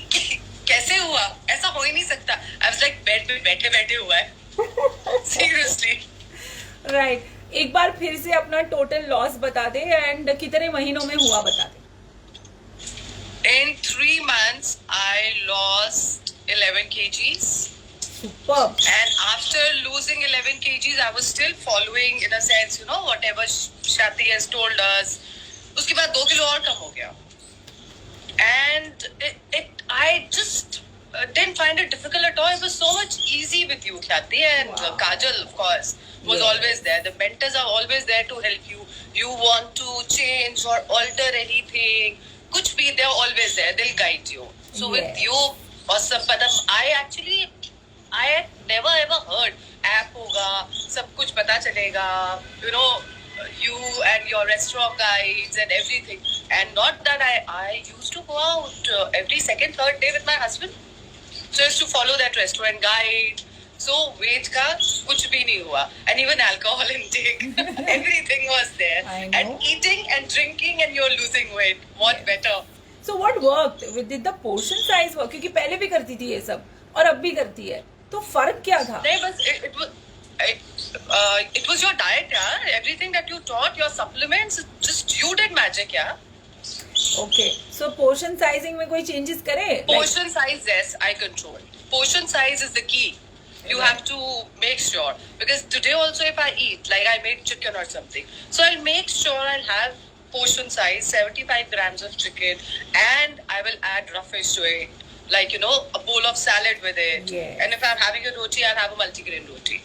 कैसे हुआ, ऐसा हो ही नहीं सकता. I was like, बेड पे बैठे बैठे हुआ है. Seriously. Right. एक बार फिर से अपना टोटल लॉस बता दे, एंड कितने महीनों में हुआ बता दे. In 3 months, I lost 11 kgs. Superb. And after losing 11 kgs, I was still following, in a sense, whatever Shati has told us. उसके बाद 2 किलो और कम हो गया. And I just didn't find it difficult at all. It was so much easy with you, Khyati, and Wow. Kajal, of course, was Yes. always there. The mentors are always there to help you. You want to change or alter anything, kuch bhi, they're always there. They'll guide you. So with Yes. you, awesome. But I had never ever heard app hoga, sab kuch pata chalega, you and your restaurant guides and everything. And not that I used to go out every second, third day with my husband. So I used to follow that restaurant guide. So weight ka kuch bhi nahi hua. And even alcohol intake, everything was there. I know. And eating and drinking and you're losing weight. What better? So what worked? Did the portion size work? क्योंकि पहले भी करती थी ये सब और अब भी करती है, तो फर्क क्या था? नहीं, बस it was your diet, yeah. Everything that you taught, your supplements, just you did magic, yeah. Okay, so portion sizing में कोई changes करे? Portion size, yes, I control. Portion size is the key. You have to make sure, because today also if I eat, like I made chicken or something, so I'll make sure I'll have portion size 75 grams of chicken, and I will add rough fish to it, like a bowl of salad with it. Yes. And if I'm having a roti, I'll have a multigrain roti.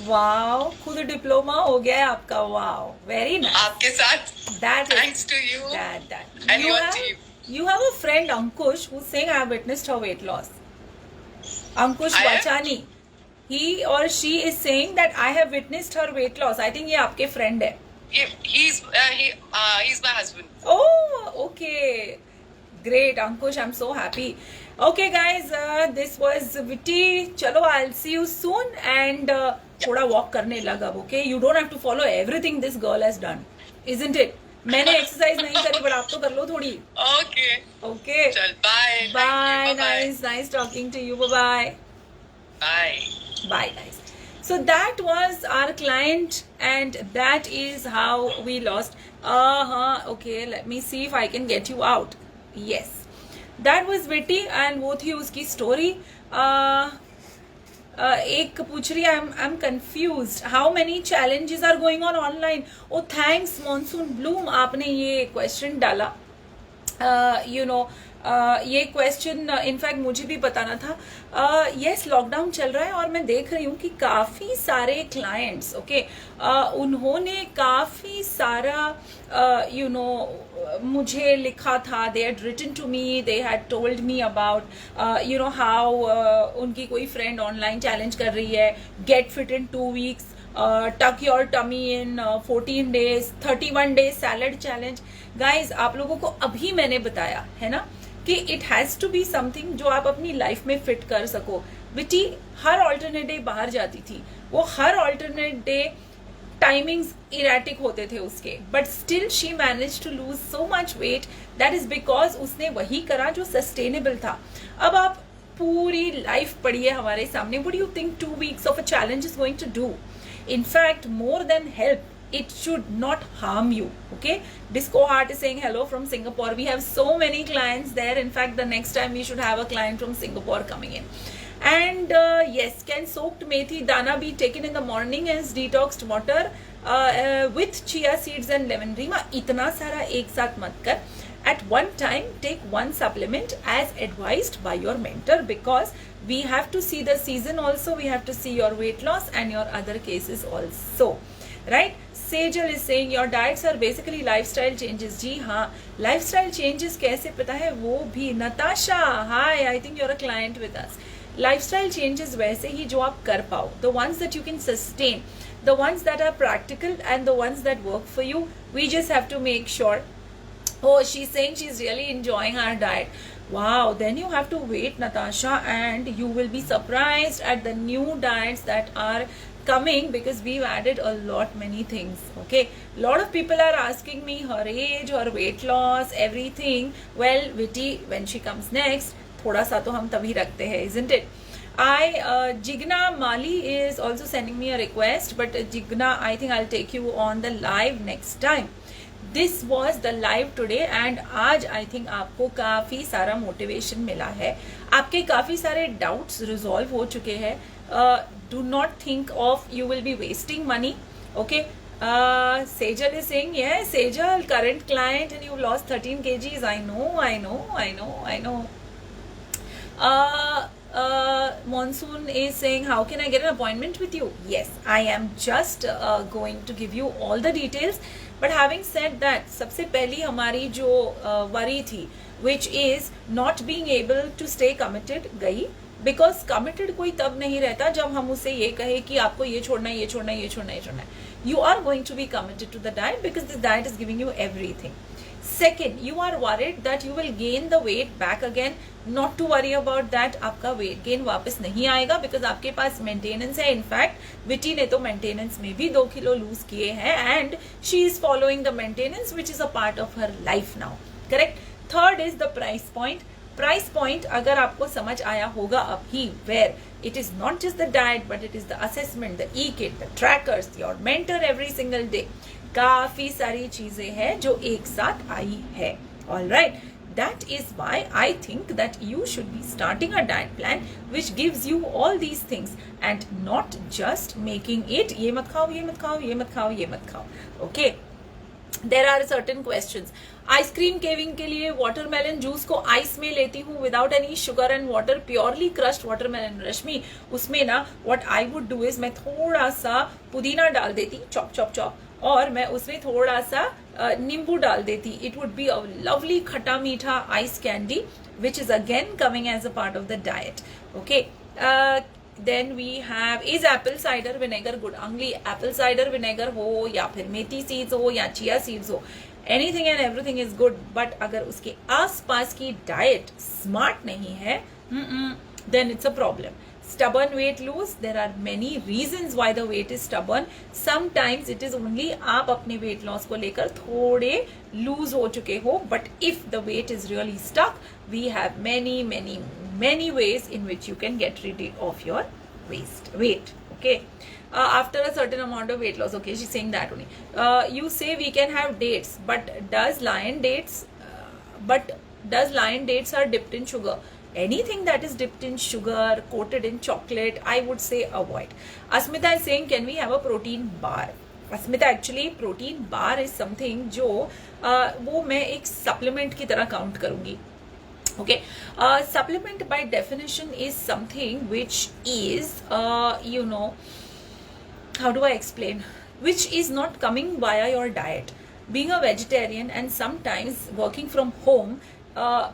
Wow, खुद diploma हो गया है आपका. Wow, very nice. आपके साथ. That is Thanks to you. that. And you your have, team. You have a friend Ankush who's saying I have witnessed her weight loss. Ankush I have? Bachani. He or she is saying that I have witnessed her weight loss. I think ये आपके friend है. He's my husband. Oh, okay. Great, Ankush. I'm so happy. Okay, guys, this was Viti. Chalo, I'll see you soon. And thoda walk करने लग अब, okay? You don't have to follow everything this girl has done, isn't it? मैंने exercise नहीं करी, but आप तो कर लो थोड़ी. Okay. Okay. Chal, bye. Bye. Thank you. Nice talking to you. Bye. Bye. Bye, guys. So that was our client, and that is how we lost. Okay, let me see if I can get you out. Yes, that was Viti, and वो थी उसकी story. एक पूछ रही है, I'm confused. How many challenges are going on online? Oh, thanks Monsoon Bloom, आपने ये question डाला. ये क्वेश्चन इनफैक्ट मुझे भी बताना था. यस, लॉकडाउन चल रहा है और मैं देख रही हूँ कि काफ़ी सारे क्लाइंट्स उन्होंने काफ़ी सारा मुझे लिखा था. They had written to me, they had told me about how उनकी कोई फ्रेंड ऑनलाइन चैलेंज कर रही है, get fit in 2 weeks, tuck your tummy in 14 days, 31 days salad challenge. Guys, आप लोगों को अभी मैंने बताया है ना कि it has to be something जो आप अपनी लाइफ में फिट कर सको. विटी हर ऑल्टरनेट डे बाहर जाती थी, वो हर ऑल्टरनेट डे टाइमिंग्स इरेटिक होते थे उसके, but still she manage to lose so much weight. That is because उसने वही करा जो सस्टेनेबल था. अब आप पूरी लाइफ पढ़िए हमारे सामने. What do you think 2 weeks of a challenge is going to do? In fact, more than help, it should not harm you. Okay, Disco Heart is saying hello from Singapore. We have so many clients there. In fact, the next time we should have a client from Singapore coming in. And yes, can soaked methi dana be taken in the morning as detoxed water with chia seeds and lemon? Rima, itna sara ek sath mat kar. At one time, take one supplement as advised by your mentor, because we have to see the season also, we have to see your weight loss and your other cases also, right? Sejal is saying your diets are basically lifestyle changes. जी हाँ, lifestyle changes कैसे पता है वो भी. Natasha, hi, I think you're a client with us. Lifestyle changes वैसे ही जो आप कर पाओ, the ones that you can sustain, the ones that are practical and the ones that work for you. We just have to make sure. Oh, she's saying she's really enjoying our diet. Wow, then you have to wait, Natasha, and you will be surprised at the new diets that are coming, because we've added a lot many things. Okay, a lot of people are asking me her age, her weight loss, everything. Well, Viti, when she comes next, thoda sa to hum tabhi rakhte hain, isn't it? Jigna Mali is also sending me a request, but Jigna, I think I'll take you on the live next time. This was the live today, and आज I think आपको काफ़ी सारा motivation मिला है, आपके काफ़ी सारे doubts resolve हो चुके हैं. Do not think of you will be wasting money. Okay, Sejal is saying yes, Sejal, current client, and you've lost 13 kgs. I know. Monsoon is saying, how can I get an appointment with you? Yes, I am just going to give you all the details. But having said that, सबसे पहली हमारी जो worry थी, which is not being able to stay committed, गई. Because committed कोई तब नहीं रहता जब हम उसे ये कहे कि आपको ये छोड़ना है, ये छोड़ना है, ये छोड़ना है, ये छोड़ना है. You are going to be committed to the diet because the diet is giving you everything. Second, you are worried that you will gain the weight back again. Not to worry about that. आपका weight gain वापस नहीं आएगा because आपके पास maintenance है. In fact, Viti ने तो maintenance में भी 2 किलो lose किए हैं, and she is following the maintenance which is a part of her life now. Correct? Third is the price point. Price point अगर आपको समझ आया होगा अभी, where it is not just the diet but it is the assessment, the e-kit, the trackers, your mentor every single day. काफी सारी चीजें हैं जो एक साथ आई है. All right, that is why I think that you should be starting a diet plan which gives you all these things and not just making it ये मत खाओ, ये मत खाओ, ये मत खाओ, ये मत खाओ. Okay, there are certain questions. Ice cream craving के लिए वाटरमेलन जूस को आइस में लेती हूँ without any sugar and water, purely crushed watermelon. Rashmi, उसमें ना what I would do is मैं थोड़ा सा पुदीना डाल देती, चॉप चॉप चॉप, और मैं उसमें थोड़ा सा नींबू डाल देती. It would be a lovely खट्टा मीठा ice candy which is again coming as a part of the diet. Okay, then we have, is apple cider vinegar good? Only apple cider vinegar हो या फिर मेथी seeds हो या chia seeds हो, anything and everything is good. But अगर उसके आसपास की diet smart नहीं है, then it's a problem. Stubborn weight loss, there are many reasons why the weight is stubborn. Sometimes it is only आप अपने weight loss को लेकर थोड़े lose हो चुके हो, but if the weight is really stuck, we have many ways in which you can get rid of your weight. Okay, after a certain amount of weight loss. Okay, she's saying that only. You say we can have dates, but does lion dates are dipped in sugar? Anything that is dipped in sugar, coated in chocolate, I would say avoid. Asmita is saying, can we have a protein bar? Asmita, actually protein bar is something जो वो मैं एक supplement की तरह count करूँगी. Okay, supplement by definition is something which is how do I explain, which is not coming via your diet. Being a vegetarian and sometimes working from home,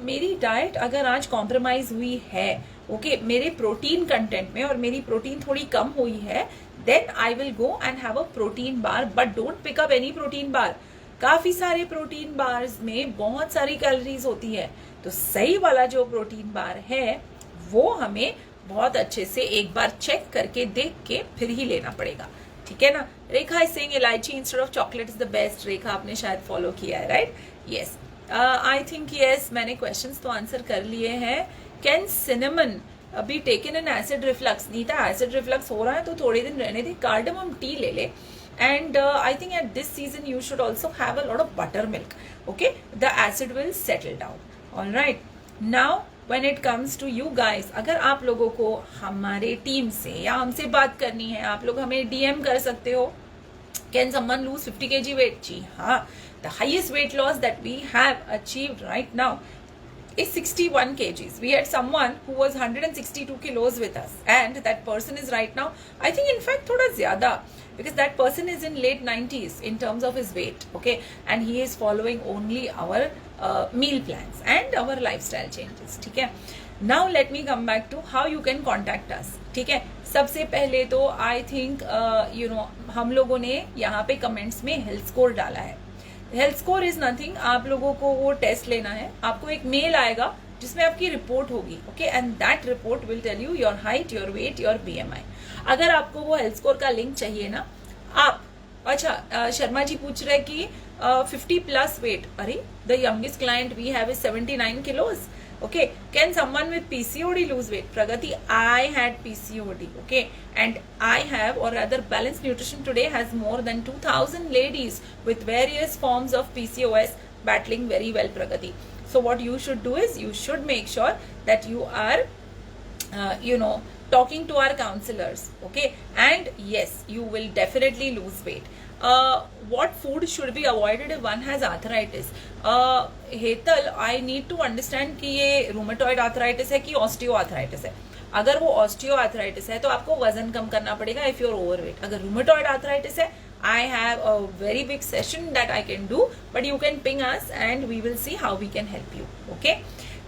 मेरी diet अगर आज कॉम्प्रोमाइज हुई है, okay, मेरे protein content में और मेरी protein थोड़ी कम हुई है, then I will go and have a protein bar. But don't pick up any protein bar. काफी सारे प्रोटीन बार्स में बहुत सारी कैलोरीज होती है, तो सही वाला जो प्रोटीन बार है वो हमें बहुत अच्छे से एक बार चेक करके देख के फिर ही लेना पड़ेगा. ठीक है ना. Rekha is saying elaichi instead of chocolate is the best. Rekha, आपने शायद फॉलो किया है, right? Yes, I think yes, मैंने क्वेश्चंस तो आंसर कर लिए हैं. Can cinnamon be taken in acid reflux? Neeta, acid reflux हो रहा है तो थोड़े दिन रहने दे, कार्डमम टी ले ले. And I think at this season you should also have a lot of buttermilk. Okay, the acid will settle down. All right. Now when it comes to you guys, अगर आप लोगों को हमारे team से या हमसे बात करनी है, आप लोग हमें DM कर सकते हो. Can someone lose 50 kg weight? जी हाँ. The highest weight loss that we have achieved right now is 61 kgs. We had someone who was 162 kilos with us, and that person is right now, I think in fact thoda zyada, because that person is in late 90s in terms of his weight. Okay, and he is following only our meal plans and our lifestyle changes. ठीक है. Now let me come back to how you can contact us. ठीक है. सबसे पहले तो I think हम लोगों ने यहाँ पे कमेंट्स में हेल्थ स्कोर डाला है. हेल्थ स्कोर इज नथिंग, आप लोगों को वो टेस्ट लेना है. आपको एक मेल आएगा जिसमें आपकी रिपोर्ट होगी. Okay, and that report will tell you your height, your weight, your BMI. अगर आपको वो हेल्थ स्कोर का लिंक चाहिए ना, आप, अच्छा शर्मा जी पूछ रहे कि 50 प्लस वेट. अरे the youngest client we have is 79 kilos. Okay, can someone with PCOD lose weight? Pragati, I had PCOD, okay, and I have, or rather Balanced Nutrition today has more than 2000 ladies with various forms of PCOS battling very well, Pragati. So what you should do is, you should make sure that you are talking to our counselors. Okay, and yes, you will definitely lose weight. What food should be avoided if one has arthritis? Hetal, I need to understand कि ये rheumatoid arthritis है कि osteoarthritis है. अगर वो osteoarthritis है तो आपको वजन कम करना पड़ेगा इफ यू आर ओवरवेट. अगर रूमेटॉइड आर्थराइटिस है, I have a very big session that I can do, but you can ping us and we will see how we can help you. Okay,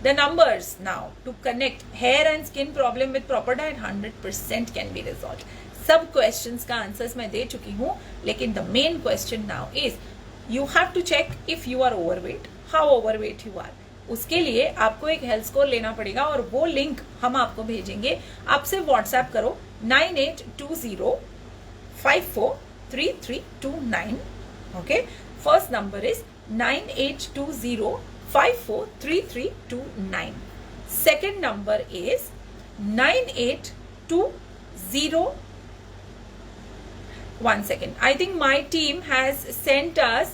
the numbers now to connect hair and skin problem with proper diet 100% can be resolved. सब questions का answers मैं दे चुकी हूँ, लेकिन the main question now is you have to check if you are overweight, how overweight you are. उसके लिए आपको एक हेल्थ स्कोर लेना पड़ेगा और वो लिंक हम आपको भेजेंगे. आप सिर्फ व्हाट्सएप करो 9820543329. Okay, first number is 9820543329. Second number is 9820. One second. I think my team has sent us,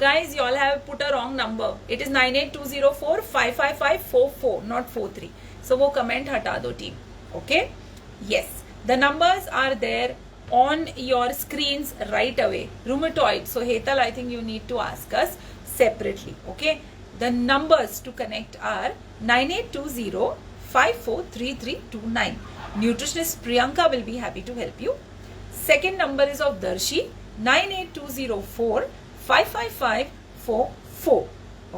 guys, you all have put a wrong number. It is 9820455544, not 43. So वो comment हटा दो team. Okay? Yes. The numbers are there on your screens right away. Rheumatoid. So Hetal, I think you need to ask us separately. Okay? The numbers to connect are 9820543329. Nutritionist Priyanka will be happy to help you. Second number is of Darshi, 9820455544.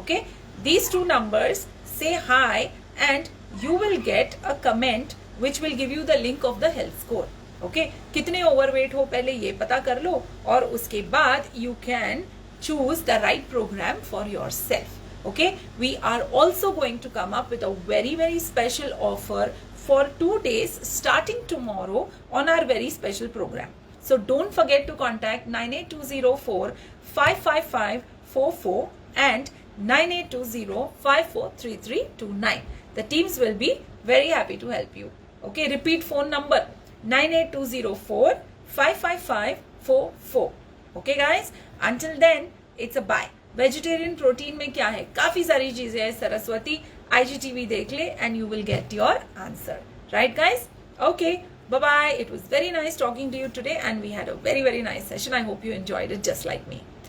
Okay, these two numbers, say hi and you will get a comment which will give you the link of the health score. Okay, कितने overweight हो पहले ये पता कर लो, और उसके बाद you can choose the right program for yourself. Okay, we are also going to come up with a very special offer for 2 days starting tomorrow on our very special program. So don't forget to contact 9820455544 and 9820543329. The teams will be very happy to help you. Okay, repeat phone number 9820455544. Okay guys, until then it's a bye. Vegetarian protein में क्या है, काफी सारी चीजें हैं Saraswati, IGTV देख ले and you will get your answer. Right guys? Okay, bye bye. It was very nice talking to you today and we had a very nice session. I hope you enjoyed it just like me.